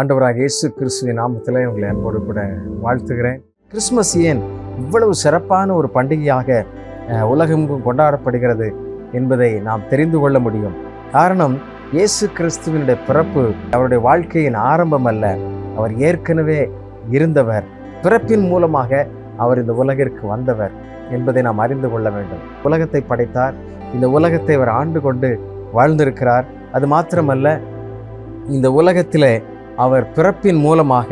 ஆண்டவராக இயேசு கிறிஸ்துவின் நாமத்தில் உங்களை அன்போடு கூட வாழ்த்துகிறேன். கிறிஸ்மஸ் ஏன் இவ்வளவு சிறப்பான ஒரு பண்டிகையாக உலகெங்கும் கொண்டாடப்படுகிறது என்பதை நாம் தெரிந்து கொள்ள முடியும். காரணம், இயேசு கிறிஸ்துவினுடைய பிறப்பு அவருடைய வாழ்க்கையின் ஆரம்பம் அல்ல. அவர் ஏற்கனவே இருந்தவர். பிறப்பின் மூலமாக அவர் இந்த உலகிற்கு வந்தவர் என்பதை நாம் அறிந்து கொள்ள வேண்டும். உலகத்தை படைத்தார். இந்த உலகத்தை அவர் ஆண்டு கொண்டு வாழ்ந்திருக்கிறார். அது மாத்திரமல்ல, இந்த உலகத்திலே அவர் பிறப்பின் மூலமாக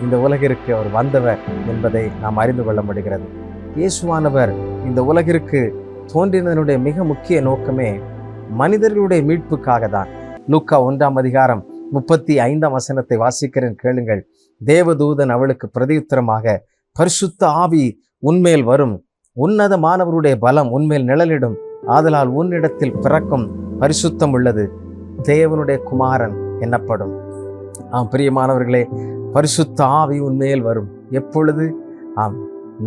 இந்த உலகிற்கு அவர் வந்தவர் என்பதை நாம் அறிந்து கொள்ள முடிகிறது. இயேசுவானவர் இந்த உலகிற்கு தோன்றினதனுடைய மிக முக்கிய நோக்கமே மனிதர்களுடைய மீட்புக்காக தான். லூக்கா 1:35 வாசிக்கிறேன், கேளுங்கள். தேவதூதன் அவளுக்கு பிரதியுத்தரமாக, பரிசுத்த ஆவி உன்மேல் வரும், உன்னதமானவருடைய பலம் உன்மேல் நிழலிடும், ஆதலால் உன்னிடத்தில் பிறக்கும் பரிசுத்தம் உள்ளது தேவனுடைய குமாரன் என்னப்படும். பிரியமானவர்களே, பரிசுத்த ஆவி உன்மேல் வரும். எப்பொழுது?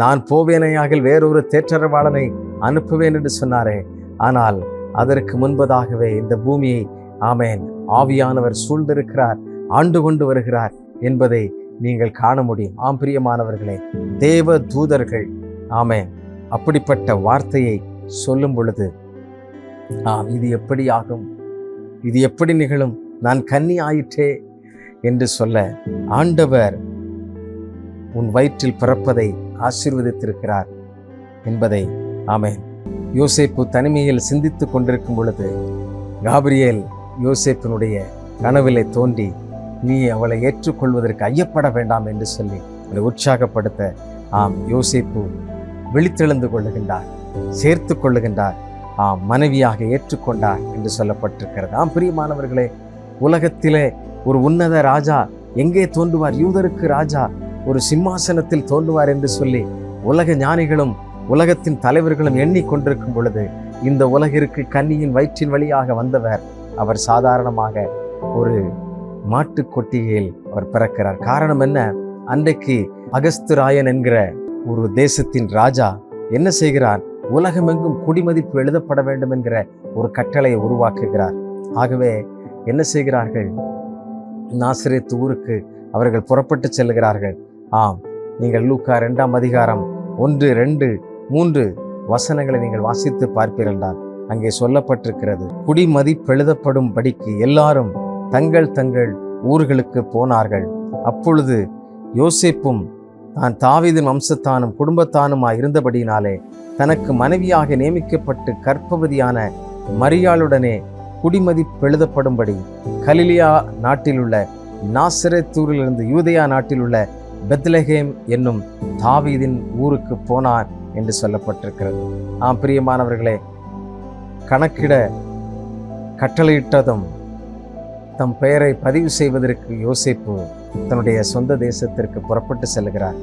நான் போவேனையாக வேறொரு தேற்றரவாளனை அனுப்புவேன் என்று சொன்னாரே. ஆனால் அதற்கு முன்பதாகவே இந்த பூமியை ஆவியானவர் சூழ்ந்திருக்கிறார், ஆண்டு கொண்டு வருகிறார் என்பதை நீங்கள் காண முடியும். பிரியமானவர்களே, தேவ தூதர்கள் அப்படிப்பட்ட வார்த்தையை சொல்லும் பொழுது இது எப்படி ஆகும், இது எப்படி நிகழும், நான் கன்னி ஆயிற்றே என்று சொல்ல, ஆண்டவர் உன் வயிற்றில் பிறப்பதை ஆசீர்வதித்திருக்கிறார் என்பதை யோசேப்பு தனிமையில் சிந்தித்து கொண்டிருக்கும் பொழுது காபிரியேல் யோசேப்பினுடைய கனவிலே தோன்றி, நீ அவளை ஏற்றுக்கொள்வதற்கு ஐயப்பட வேண்டாம் என்று சொல்லி அவளை உற்சாகப்படுத்த யோசேப்பு விழித்தெழுந்து கொள்ளுகின்றார், சேர்த்து கொள்ளுகின்றார், மனைவியாக ஏற்றுக்கொண்டார் என்று சொல்லப்பட்டிருக்கிறது. பிரியமானவர்களே, உலகத்திலே ஒரு உன்னத ராஜா எங்கே தோன்றுவார்? யூதருக்கு ராஜா ஒரு சிம்மாசனத்தில் தோன்றுவார் என்று சொல்லி உலக ஞானிகளும் உலகத்தின் தலைவர்களும் எண்ணிக்கொண்டிருக்கும் பொழுது, இந்த உலகிற்கு கன்னியின் வயிற்றின் வழியாக வந்தவர் அவர் சாதாரணமாக ஒரு மாட்டுக்கொட்டிகையில் அவர் பிறக்கிறார். காரணம் என்ன? அன்றைக்கு அகஸ்துராயன் என்கிற ஒரு தேசத்தின் ராஜா என்ன செய்கிறார்? உலகமெங்கும் குடிமதிப்பு எழுதப்பட வேண்டும் என்கிற ஒரு கட்டளையை உருவாக்குகிறார். ஆகவே என்ன செய்கிறார்கள்? நாசரேத்து ஊருக்கு அவர்கள் புறப்பட்டு செல்கிறார்கள். நீங்கள் லூக்கா 2:1-2-3 நீங்கள் வாசித்து பார்ப்பீர்கள். அங்கே சொல்லப்பட்டிருக்கிறது, குடிமதிப்பெழுதப்படும் படிக்கு எல்லாரும் தங்கள் தங்கள் ஊர்களுக்கு போனார்கள். அப்பொழுது யோசேப்பும் தான் தாவீதின் வம்சத்தானும் குடும்பத்தானுமாய் இருந்தபடியினாலே தனக்கு மனைவியாக நியமிக்கப்பட்டு கர்ப்பவதியான மரியாளுடனே குடிமதிப்பெழுதப்படும்படி கலிலியா நாட்டிலுள்ள நாசரேத்தூரிலிருந்து யூதேயா நாட்டிலுள்ள பெத்லெகேம் என்னும் தாவீதின் ஊருக்கு போனார் என்று சொல்லப்பட்டிருக்கிறது. பிரியமானவர்களே, கணக்கிட கட்டளையிட்டதும் தம் பெயரை பதிவு செய்வதற்கு யோசேப்பு தன்னுடைய சொந்த தேசத்திற்கு புறப்பட்டு செல்கிறார்.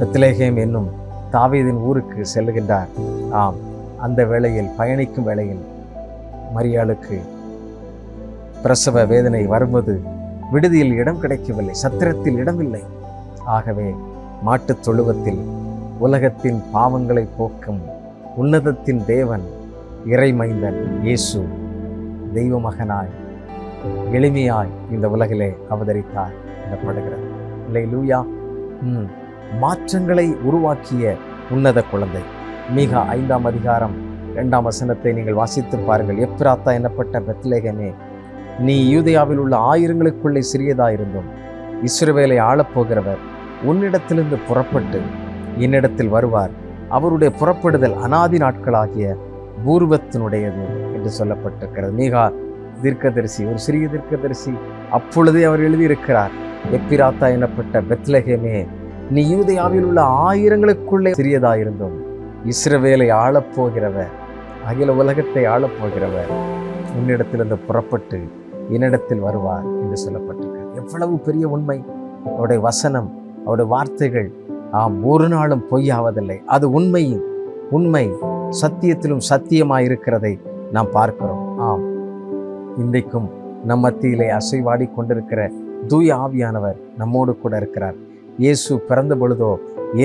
பெத்லெகேம் என்னும் தாவீதின் ஊருக்கு செல்லுகின்றார். அந்த வேளையில், பயணிக்கும் வேளையில் மரியாளுக்கு பிரசவ வேதனை வருவது, விடுதியில் இடம் கிடைக்கவில்லை, சத்திரத்தில் இடமில்லை. ஆகவே மாட்டுத் தொழுவத்தில் உலகத்தின் பாவங்களை போக்கும் உன்னதத்தின் தேவன், இறைமைந்தன் இயேசு தெய்வ மகனாய் எளிமையாய் இந்த உலகிலே அவதரித்தார் எனப்படுகிறது. அல்லேலூயா. மாற்றங்களை உருவாக்கிய உன்னத குழந்தை. மீகா 5:2 நீங்கள் வாசித்து பாருங்கள். எப்ராத்தா எனப்பட்ட பெத்லெகேமே, நீ யூதேயாவில் உள்ள 1000ங்களுக்குள்ளே சிறியதாயிருந்தும் இஸ்ரவேலை ஆளப்போகிறவர் உன்னிடத்திலிருந்து புறப்பட்டு என்னிடத்தில் வருவார். அவருடைய புறப்படுதல் அநாதி நாட்களாகிய பூர்வத்தினுடையது என்று சொல்லப்பட்டிருக்கிறது. மீகா தீர்க்கதரிசி, ஒரு சிறிய தீர்க்கதரிசி, அப்பொழுதே அவர் எழுதியிருக்கிறார், எப்பிராத்தா எனப்பட்ட பெத்லெகேமே, நீ யூதேயாவில் உள்ள 1000ங்களுக்குள்ளே சிறியதாயிருந்தும் இஸ்ரவேலை ஆளப்போகிறவர், அகில உலகத்தை ஆளப்போகிறவர் உன்னிடத்திலிருந்து புறப்பட்டு என்னிடத்தில் வருவார் என்று சொல்லப்பட்டிருக்கிறது. எவ்வளவு பெரிய உண்மை! அவருடைய வசனம், அவருடைய வார்த்தைகள் ஒரு நாளும் பொய்யாவதில்லை. அது உண்மை சத்தியத்திலும் சத்தியமாயிருக்கிறதை நாம் பார்க்கிறோம். இன்றைக்கும் நம் மத்தியிலே அசைவாடி கொண்டிருக்கிற தூய ஆவியானவர் நம்மோடு கூட இருக்கிறார். இயேசு பிறந்த பொழுதோ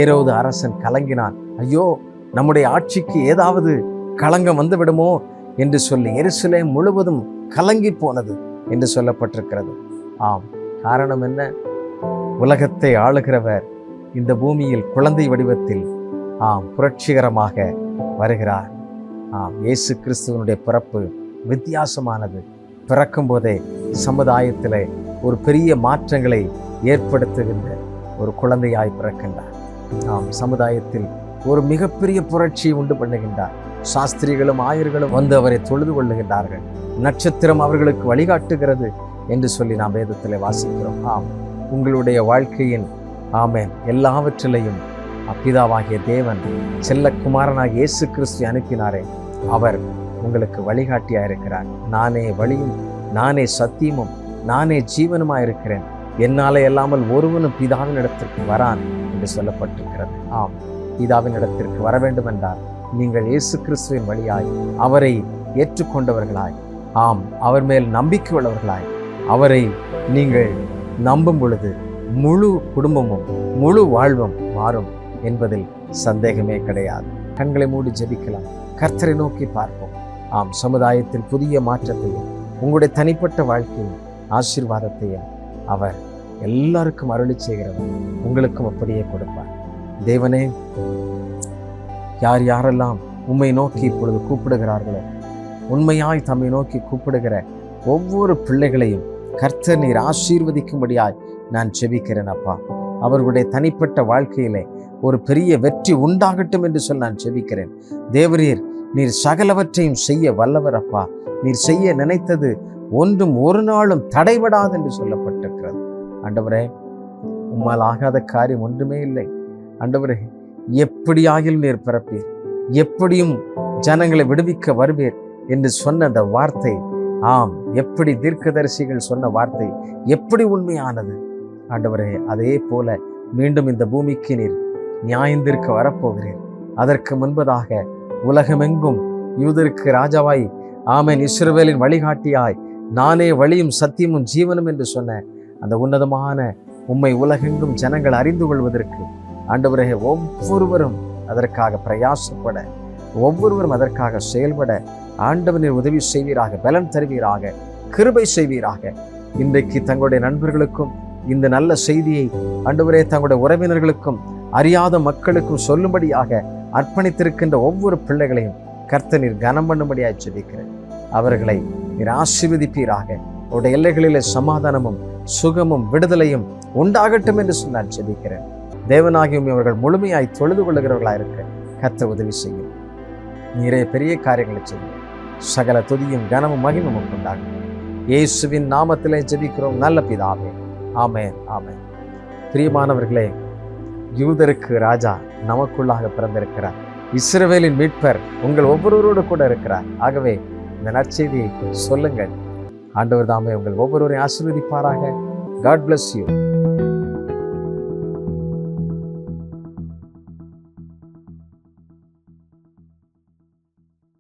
ஏரோது அரசன் கலங்கினான். ஐயோ, நம்முடைய ஆட்சிக்கு ஏதாவது களங்கம் வந்து விடுமோ என்று சொல்லி எருசலேம் முழுவதும் கலங்கி போனது என்று சொல்லப்பட்டிருக்கிறது. காரணம் என்ன? உலகத்தை ஆளுகிறவர் இந்த பூமியில் குழந்தை வடிவத்தில் புரட்சிகரமாக வருகிறார். இயேசு கிறிஸ்துவனுடைய பிறப்பு வித்தியாசமானது. பிறக்கும் போதே சமுதாயத்தில் ஒரு பெரிய மாற்றங்களை ஏற்படுத்துகின்ற ஒரு குழந்தையாய் பிறக்கின்றார். சமுதாயத்தில் ஒரு மிகப்பெரிய புரட்சியை உண்டு பண்ணுகின்றார். சாஸ்திரிகளும் ஆயர்களும் வந்து அவரை தொழுது கொள்ளுகின்றார்கள். நட்சத்திரம் அவர்களுக்கு வழிகாட்டுகிறது என்று சொல்லி நாம் வேதத்தில் வாசிக்கிறோம். உங்களுடைய வாழ்க்கையின் எல்லாவற்றிலையும் பிதாவாகிய தேவன் செல்லக்குமாரனாகிய இயேசு கிறிஸ்து அனுப்பினாரே, அவர் உங்களுக்கு வழிகாட்டியாயிருக்கிறார். நானே வழியும், நானே சத்தியமும், நானே ஜீவனுமாயிருக்கிறேன். என்னாலே அல்லாமல் ஒருவனும் பிதாவின் இடத்திற்கு வரான் என்று சொல்லப்பட்டிருக்கிறது. பிதாவின் இடத்திற்கு வர வேண்டும் என்றால் நீங்கள் இயேசு கிறிஸ்துவின் வழியாய் அவரை ஏற்றுக்கொண்டவர்களாய், அவர் மேல் நம்பிக்கை உள்ளவர்களாய், அவரை நீங்கள் நம்பும் பொழுது முழு குடும்பமும் முழு வாழ்வும் மாறும் என்பதில் சந்தேகமே கிடையாது. கண்களை மூடி ஜெபிக்கலாம். கர்த்தரை நோக்கி பார்ப்போம். சமுதாயத்தில் புதிய மாற்றத்தையும் உங்களுடைய தனிப்பட்ட வாழ்க்கையும் ஆசீர்வாதத்தையும் அவர் எல்லாருக்கும் அருளி செய்கிறவர். உங்களுக்கும் அப்படியே கொடுப்பார். தேவனே, யார் யாரெல்லாம் உம்மை நோக்கி இப்பொழுது கூப்பிடுகிறார்களோ, உண்மையாய் தம்மை நோக்கி கூப்பிடுகிற ஒவ்வொரு பிள்ளைகளையும் கர்த்தர் நீர் ஆசீர்வதிக்கும்படியாய் நான் ஜெபிக்கிறேன் அப்பா. அவர்களுடைய தனிப்பட்ட வாழ்க்கையிலே ஒரு பெரிய வெற்றி உண்டாகட்டும் என்று சொல்லி நான் ஜெபிக்கிறேன். தேவரீர், நீர் சகலவற்றையும் செய்ய வல்லவர் அப்பா. நீர் செய்ய நினைத்தது ஒன்றும் ஒரு நாளும் தடைபடாது என்று சொல்லப்பட்டிருக்கிறது. ஆண்டவரே, உம்மால் ஆகாத காரியம் ஒன்றுமே இல்லை. ஆண்டவரே, எப்படியாகிலும் நீர் பிறப்பீர், எப்படியும் ஜனங்களை விடுவிக்க வருவீர் என்று சொன்ன அந்த வார்த்தை, எப்படி தீர்க்கதரிசிகள் சொன்ன வார்த்தை எப்படி உண்மையானது. ஆண்டவரே, அதே போல மீண்டும் இந்த பூமிக்கு நீர் நியாயந்திருக்க வரப்போகிறீர். அதற்கு முன்பதாக உலகமெங்கும் யூதருக்கு ராஜாவாய், இஸ்ரவேலின் வழிகாட்டியாய், நானே வழியும் சத்தியமும் ஜீவனும் என்று சொன்ன அந்த உன்னதமான உம்மை உலகெங்கும் ஜனங்கள் அறிந்து கொள்வதற்கு ஆண்டவரே, ஒவ்வொருவரும் அதற்காக பிரயாசப்பட, ஒவ்வொருவரும் அதற்காக செயல்பட ஆண்டவனின் உதவி செய்வீராக, பலன் தருவீராக, கிருபை செய்வீராக. இன்றைக்கு தங்களுடைய நண்பர்களுக்கும் இந்த நல்ல செய்தியை ஆண்டவரே தங்களுடைய உறவினர்களுக்கும் அறியாத மக்களுக்கும் சொல்லும்படியாக அர்ப்பணித்திருக்கின்ற ஒவ்வொரு பிள்ளைகளையும் கர்த்தர் நீர் கனம் பண்ணும்படியாக ஜெபிக்கிறேன். அவர்களை நீர் ஆசீர்வதிப்பீராக. அவருடைய எல்லைகளிலே சமாதானமும் சுகமும் விடுதலையும் உண்டாகட்டும் என்று சொல்லி நான் ஜெபிக்கிறேன். தேவனாகியும் அவர்கள் முழுமையாய் தொழுது கொள்ளுகிறவர்களாக இருக்க கர்த்தர் உதவி செய்யும். நீரே பெரிய காரியங்களை செய்யும். சகல துதியும் கனமும் மகிமும் உண்டாகும். இயேசுவின் நாமத்திலே ஜெபிக்கிறோம் நல்ல பிதாவே. ஆமென், ஆமென். பிரியமானவர்களே, யூதருக்கு ராஜா நமக்குள்ளாக பிறந்திருக்கிறார். இஸ்ரவேலின் மீட்பர் உங்கள் ஒவ்வொருவரோடு கூட இருக்கிறார். ஆகவே இந்த நற்செய்தியை சொல்லுங்கள். ஆண்டவர் தாமே உங்கள் ஒவ்வொருவரையும் ஆசீர்வதிப்பாராக. God bless you.